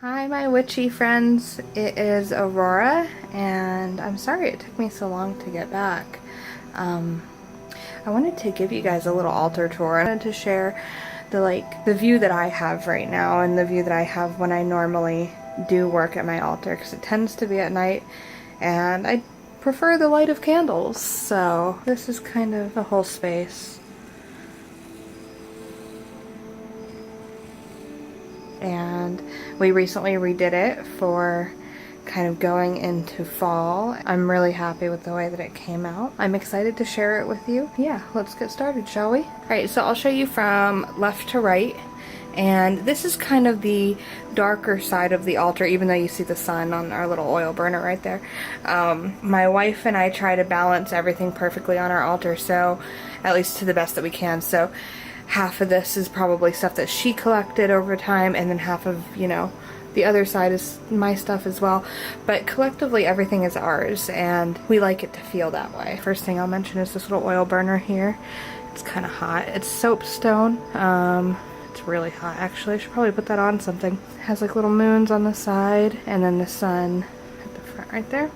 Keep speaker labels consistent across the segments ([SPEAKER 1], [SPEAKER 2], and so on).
[SPEAKER 1] Hi my witchy friends, it is Aurora and I'm sorry it took me so long to get back. I wanted to give you guys a little altar tour. I wanted to share the view that I have right now and the view that I have when I normally do work at my altar, because it tends to be at night and I prefer the light of candles. So this is kind of the whole space. And we recently redid it for kind of going into fall. I'm really happy with the way that it came out. I'm excited to share it with you. Yeah, let's get started, shall we? Alright, so I'll show you from left to right. And this is kind of the darker side of the altar, even though you see the sun on our little oil burner right there. My wife and I try to balance everything perfectly on our altar, so at least to the best that we can. So half of this is probably stuff that she collected over time, and then half of, you know, the other side is my stuff as well. But collectively everything is ours, and we like it to feel that way. First thing I'll mention is this little oil burner here. It's kind of hot. It's soapstone. It's really hot actually. I should probably put that on something. It has like little moons on the side, and then the sun at the front right there.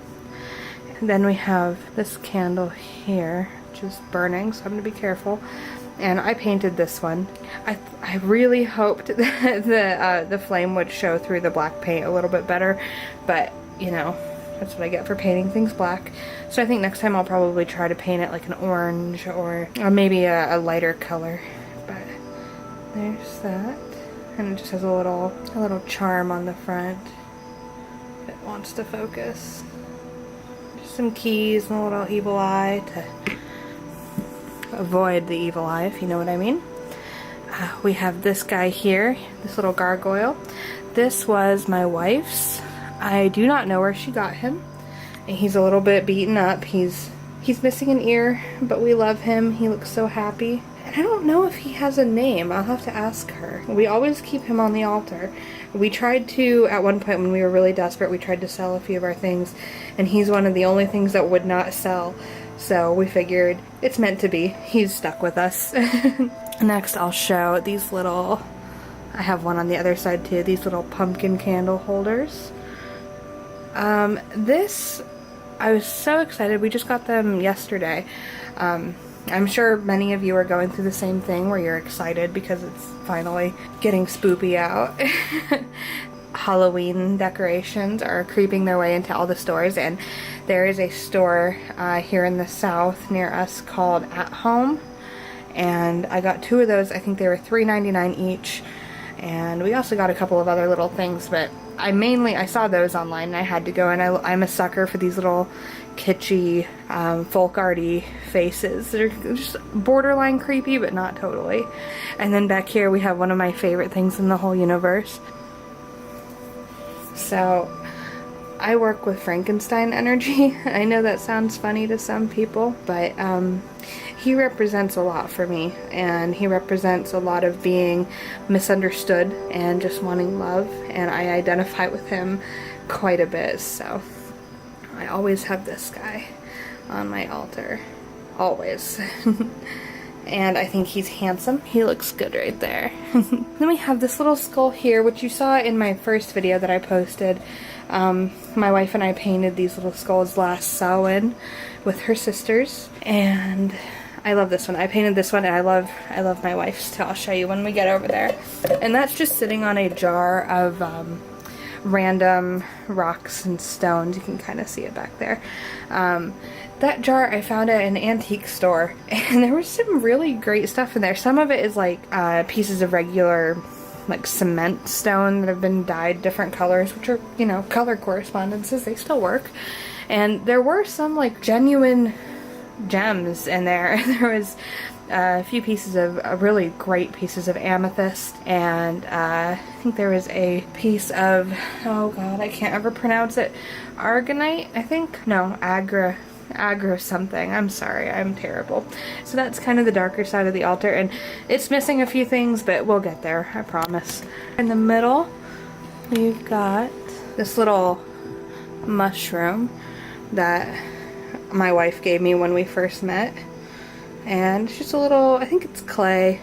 [SPEAKER 1] And then we have this candle here, which is burning, so I'm going to be careful. And I painted this one. I really hoped that the flame would show through the black paint a little bit better, but you know, that's what I get for painting things black. So I think next time I'll probably try to paint it like an orange or maybe a lighter color. But there's that, and it just has a little charm on the front if it wants to focus. Just some keys and a little evil eye to avoid the evil eye, if you know what I mean. We have this guy here, this little gargoyle. This was my wife's. I do not know where she got him. And he's a little bit beaten up. He's missing an ear, but we love him. He looks so happy. And I don't know if he has a name. I'll have to ask her. We always keep him on the altar. We tried to, at one point when we were really desperate, we tried to sell a few of our things, and he's one of the only things that would not sell. So we figured it's meant to be. He's stuck with us. Next I'll show these little, I have one on the other side too, these little pumpkin candle holders. This, I was so excited. We just got them yesterday. I'm sure many of you are going through the same thing where you're excited because it's finally getting spoopy out. Halloween decorations are creeping their way into all the stores, and there is a store here in the south near us called At Home, and I got two of those. I think they were $3.99 each, and we also got a couple of other little things, but I saw those online and I had to go, and I'm a sucker for these little kitschy folk arty faces. They're just borderline creepy, but not totally. And then back here we have one of my favorite things in the whole universe. So I work with Frankenstein energy. I know that sounds funny to some people, but he represents a lot for me, and he represents a lot of being misunderstood and just wanting love, and I identify with him quite a bit. So I always have this guy on my altar, always. And I think he's handsome. He looks good right there. Then we have this little skull here, which you saw in my first video that I posted. My wife and I painted these little skulls last Samhain with her sisters, and I love this one. I painted this one, and I love my wife's too. I'll show you when we get over there. And that's just sitting on a jar of random rocks and stones. You can kind of see it back there. That jar I found at an antique store, and there was some really great stuff in there. Some of it is like pieces of regular like cement stone that have been dyed different colors, which are, you know, color correspondences. They still work. And there were some like genuine gems in there. There was a few pieces of really great pieces of amethyst, and I think there was a piece of, oh god, I can't ever pronounce it, argonite, I think? No, agro something. I'm sorry, I'm terrible. So that's kind of the darker side of the altar, and it's missing a few things, but we'll get there, I promise. In the middle, we've got this little mushroom that my wife gave me when we first met, and it's just a little, I think it's clay,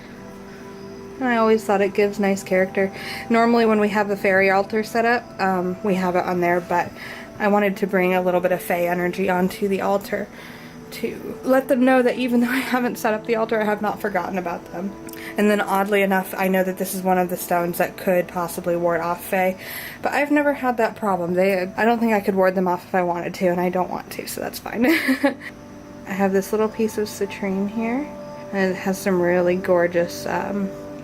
[SPEAKER 1] And I always thought it gives nice character. Normally when we have the fairy altar set up, we have it on there, but I wanted to bring a little bit of fae energy onto the altar to let them know that even though I haven't set up the altar, I have not forgotten about them. And then oddly enough, I know that this is one of the stones that could possibly ward off fae, but I've never had that problem. I don't think I could ward them off if I wanted to, and I don't want to, so that's fine. I have this little piece of citrine here, and it has some really gorgeous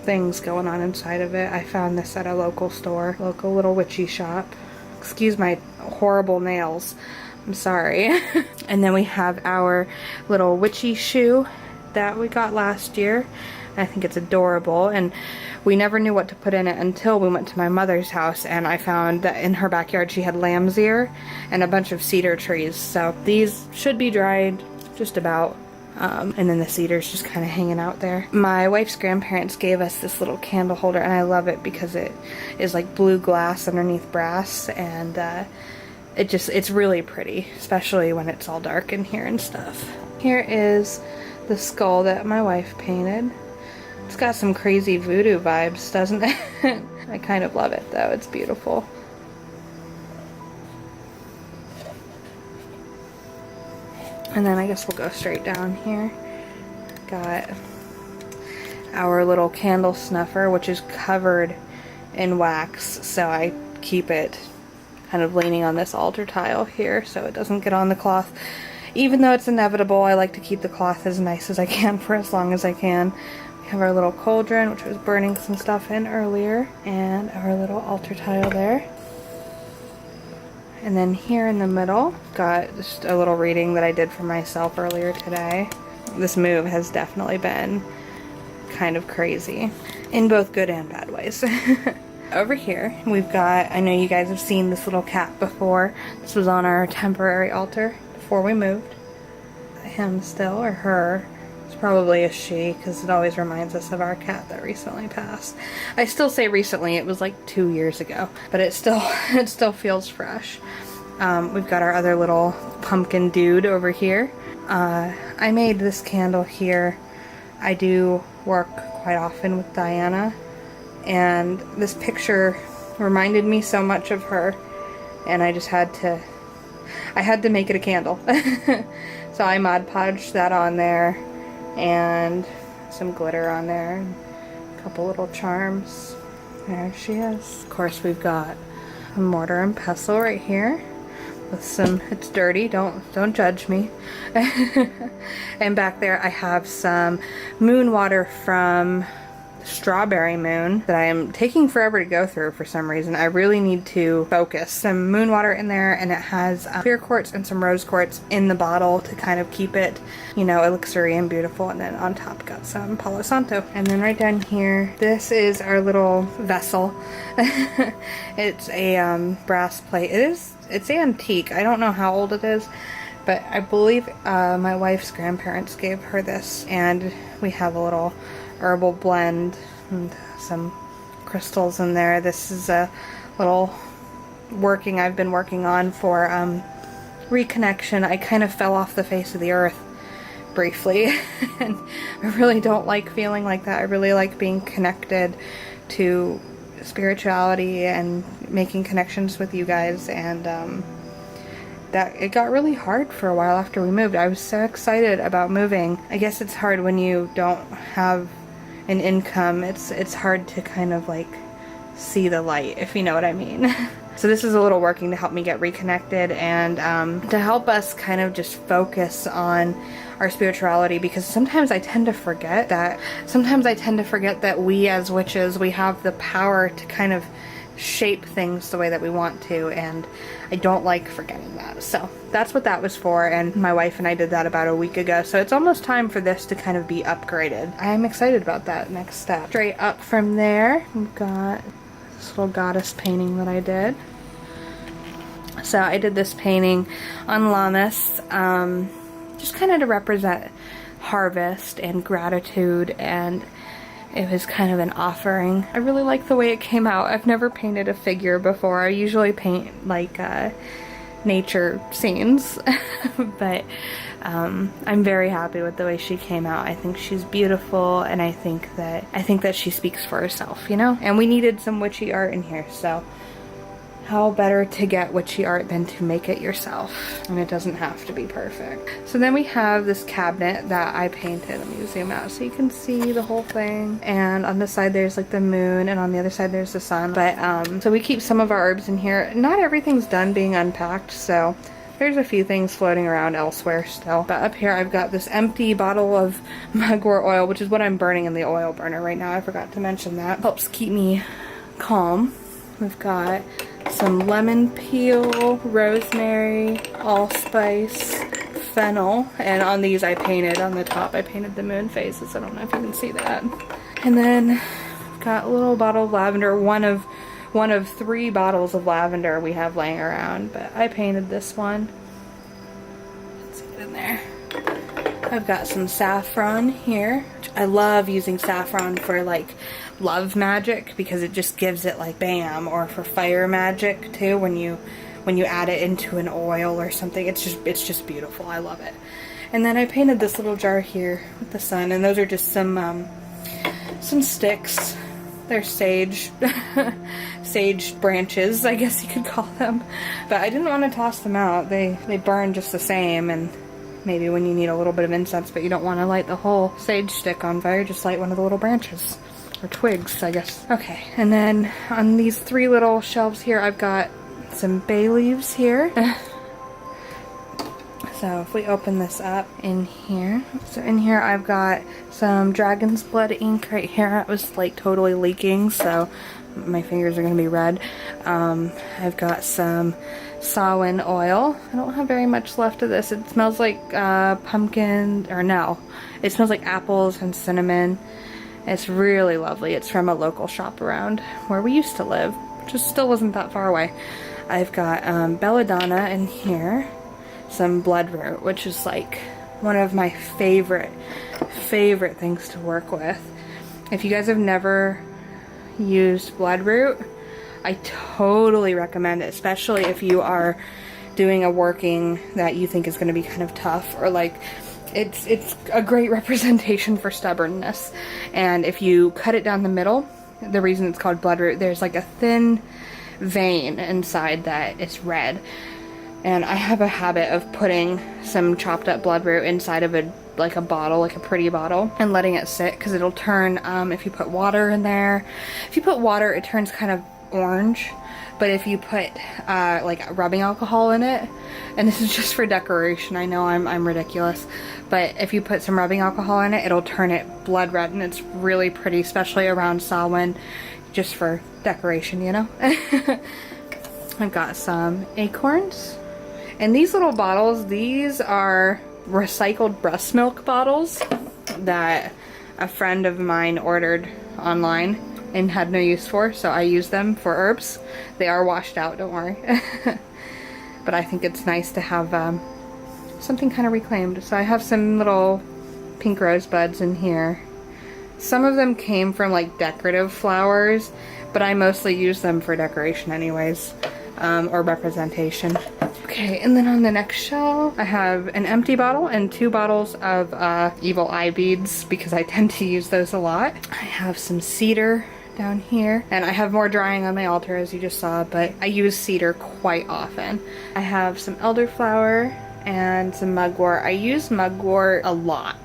[SPEAKER 1] things going on inside of it. I found this at a local store, local little witchy shop. Excuse my horrible nails. I'm sorry. And then we have our little witchy shoe that we got last year. I think it's adorable, and we never knew what to put in it until we went to my mother's house, and I found that in her backyard she had lamb's ear and a bunch of cedar trees. So these should be dried just about, and then the cedar's just kind of hanging out there. My wife's grandparents gave us this little candle holder, and I love it because it is like blue glass underneath brass, and it's really pretty, especially when it's all dark in here and stuff. Here is the skull that my wife painted. It's got some crazy voodoo vibes, doesn't it? I kind of love it though, it's beautiful. And then I guess we'll go straight down here. Got our little candle snuffer, which is covered in wax, so I keep it kind of leaning on this altar tile here so it doesn't get on the cloth. Even though it's inevitable, I like to keep the cloth as nice as I can for as long as I can. We have our little cauldron, which was burning some stuff in earlier, and our little altar tile there. And then here in the middle, got just a little reading that I did for myself earlier today. This move has definitely been kind of crazy, in both good and bad ways. Over here, we've got, I know you guys have seen this little cat before. This was on our temporary altar before we moved. Him still, or her. It's probably a she, because it always reminds us of our cat that recently passed. I still say recently, it was like 2 years ago, but it still feels fresh. We've got our other little pumpkin dude over here. I made this candle here. I do work quite often with Diana, and this picture reminded me so much of her, and I just had to make it a candle. So I Mod Podged that on there, and some glitter on there, and a couple little charms. There she is. Of course, we've got a mortar and pestle right here with some, it's dirty, don't judge me. And back there I have some moon water from Strawberry Moon that I am taking forever to go through for some reason. I really need to focus. Some moon water in there, and it has clear quartz and some rose quartz in the bottle to kind of keep it, you know, elixiry and beautiful. And then on top got some Palo Santo. And then right down here, this is our little vessel. It's a brass plate. It's antique. I don't know how old it is, but I believe my wife's grandparents gave her this, and we have a little herbal blend and some crystals in there. This is a little I've been working on for reconnection. I kind of fell off the face of the earth briefly, and I really don't like feeling like that. I really like being connected to spirituality and making connections with you guys, and that it got really hard for a while after we moved. I was so excited about moving. I guess it's hard when you don't have an income. It's hard to kind of like see the light, if you know what I mean. So this is a little working to help me get reconnected, and to help us kind of just focus on our spirituality, because sometimes I tend to forget that we as witches, we have the power to kind of shape things the way that we want to, and I don't like forgetting that. So that's what that was for, and my wife and I did that about a week ago, so it's almost time for this to kind of be upgraded. I'm excited about that next step. Straight up from there, we've got this little goddess painting that I did. So I did this painting on Lammas, just kind of to represent harvest and gratitude, and it was kind of an offering. I really like the way it came out. I've never painted a figure before. I usually paint like nature scenes. But I'm very happy with the way she came out. I think she's beautiful, and I think that she speaks for herself, you know? And we needed some witchy art in here, so how better to get witchy art than to make it yourself? And it doesn't have to be perfect. So then we have this cabinet that I painted. Let me zoom out so you can see the whole thing. And on this side there's like the moon, and on the other side there's the sun. But so we keep some of our herbs in here. Not everything's done being unpacked, so there's a few things floating around elsewhere still. But up here I've got this empty bottle of mugwort oil, which is what I'm burning in the oil burner right now. I forgot to mention that. Helps keep me calm. We've got some lemon peel, rosemary, allspice, fennel, and on these I painted, on the top I painted the moon phases. I don't know if you can see that. And then I've got a little bottle of lavender, one of 3 bottles of lavender we have laying around, but I painted this one. Let's get in there. I've got some saffron here. I love using saffron for like love magic because it just gives it like bam, or for fire magic too, when you add it into an oil or something. It's just beautiful. I love it. And then I painted this little jar here with the sun, and those are just some sticks. They're sage sage branches, I guess you could call them. But I didn't want to toss them out. They burn just the same, and maybe when you need a little bit of incense but you don't want to light the whole sage stick on fire, just light one of the little branches. Or twigs, I guess. Okay, and then on these 3 little shelves here, I've got some bay leaves here. So if we open this up in here, so in here I've got some dragon's blood ink right here. It was like totally leaking, so my fingers are gonna be red. I've got some Samhain oil. I don't have very much left of this. It smells like pumpkin, or no, it smells like apples and cinnamon. It's really lovely. It's from a local shop around where we used to live, which still wasn't that far away. I've got belladonna in here, some bloodroot, which is like one of my favorite things to work with. If you guys have never used bloodroot, I totally recommend it, especially if you are doing a working that you think is going to be kind of tough, or like it's a great representation for stubbornness. And if you cut it down the middle, the reason it's called bloodroot, there's like a thin vein inside that is red. And I have a habit of putting some chopped up bloodroot inside of a bottle, like a pretty bottle, and letting it sit, because it'll turn, if you put water in there, if you put water, it turns kind of orange. But if you put like rubbing alcohol in it, and this is just for decoration, I know I'm ridiculous, but if you put some rubbing alcohol in it, it'll turn it blood red, and it's really pretty, especially around Samhain, just for decoration, you know. I've got some acorns, and these little bottles, these are recycled breast milk bottles that a friend of mine ordered online and had no use for, so I use them for herbs. They are washed out, don't worry. But I think it's nice to have something kind of reclaimed. So I have some little pink rosebuds in here. Some of them came from like decorative flowers, but I mostly use them for decoration anyways, or representation. Okay, and then on the next shelf, I have an empty bottle and 2 bottles of evil eye beads, because I tend to use those a lot. I have some cedar down here, and I have more drying on my altar, as you just saw, but I use cedar quite often. I have some elderflower and some mugwort. I use mugwort a lot.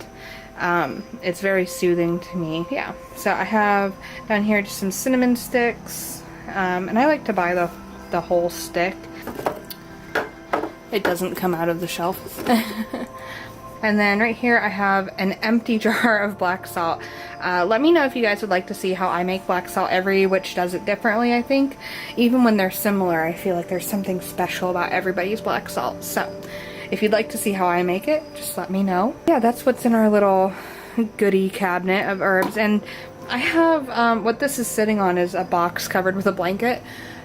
[SPEAKER 1] It's very soothing to me. Yeah, so I have down here just some cinnamon sticks, and I like to buy the whole stick. It doesn't come out of the shelf. And then right here I have an empty jar of black salt. Let me know if you guys would like to see how I make black salt. Every witch does it differently, I think. Even when they're similar, I feel like there's something special about everybody's black salt. So if you'd like to see how I make it, just let me know. Yeah, that's what's in our little goodie cabinet of herbs. And I have, what this is sitting on is a box covered with a blanket.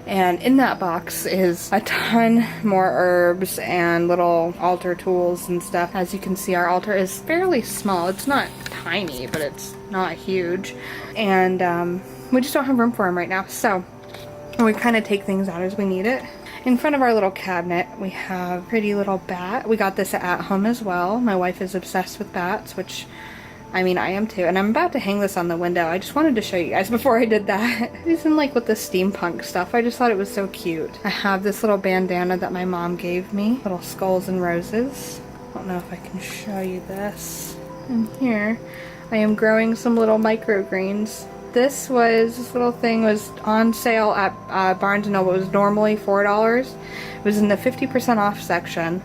[SPEAKER 1] And in that box is a ton more herbs and little altar tools and stuff. As you can see, our altar is fairly small. It's not tiny, but it's not huge. And we just don't have room for them right now. So we kind of take things out as we need it. in front of our little cabinet, we have a pretty little bat. We got this at home as well. My wife is obsessed with bats, which, I mean, I am too. And I'm about to hang this on the window. I just wanted to show you guys before I did that. It's in like with the steampunk stuff. I just thought it was so cute. I have this little bandana that my mom gave me. Little skulls and roses. I don't know if I can show you this. And here, I am growing some little microgreens. This little thing was on sale at Barnes & Noble. It was normally $4. It was in the 50% off section.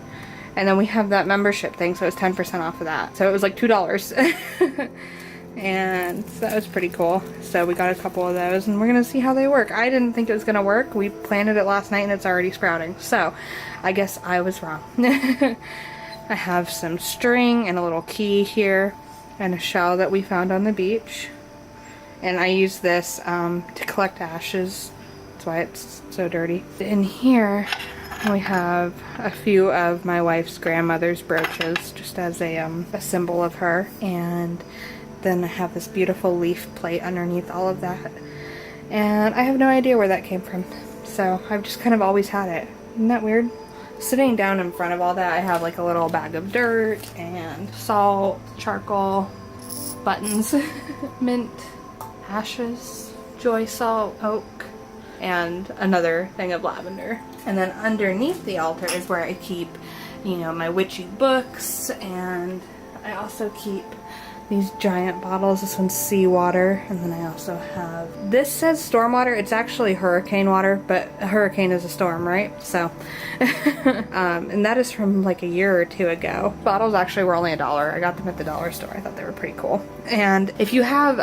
[SPEAKER 1] And then we have that membership thing, so it was 10% off of that. So it was like $2. And so that was pretty cool. So we got a couple of those, and we're gonna see how they work. I didn't think it was gonna work. We planted it last night and it's already sprouting. So I guess I was wrong. I have some string and a little key here and a shell that we found on the beach. And I use this to collect ashes. That's why it's so dirty. In here, we have a few of my wife's grandmother's brooches, just as a symbol of her. And then I have this beautiful leaf plate underneath all of that. And I have no idea where that came from. So I've just kind of always had it. Isn't that weird? Sitting down in front of all that, I have like a little bag of dirt and salt, charcoal, buttons, mint, ashes, joy salt, oak, and another thing of lavender. And then underneath the altar is where I keep, you know, my witchy books, and I also keep these giant bottles. This one's seawater, and then I also have, this says storm water. It's actually hurricane water, but a hurricane is a storm, right? So, and that is from like a year or two ago. Bottles actually were only $1. I got them at the dollar store. I thought they were pretty cool. And if you have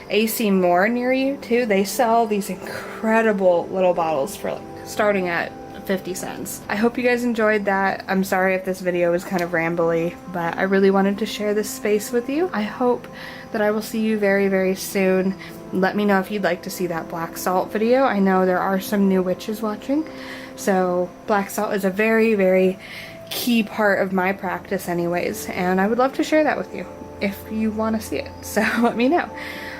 [SPEAKER 1] AC Moore near you too, they sell these incredible little bottles for like starting at 50 cents. I hope you guys enjoyed that. I'm sorry if this video was kind of rambly, but I really wanted to share this space with you. I hope that I will see you very, very soon. Let me know if you'd like to see that black salt video. I know there are some new witches watching, so black salt is a very, very key part of my practice anyways, and I would love to share that with you if you want to see it, so let me know.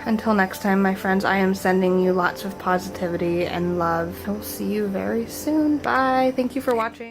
[SPEAKER 1] Until next time, my friends, I am sending you lots of positivity and love. I will see you very soon. Bye. Thank you for watching.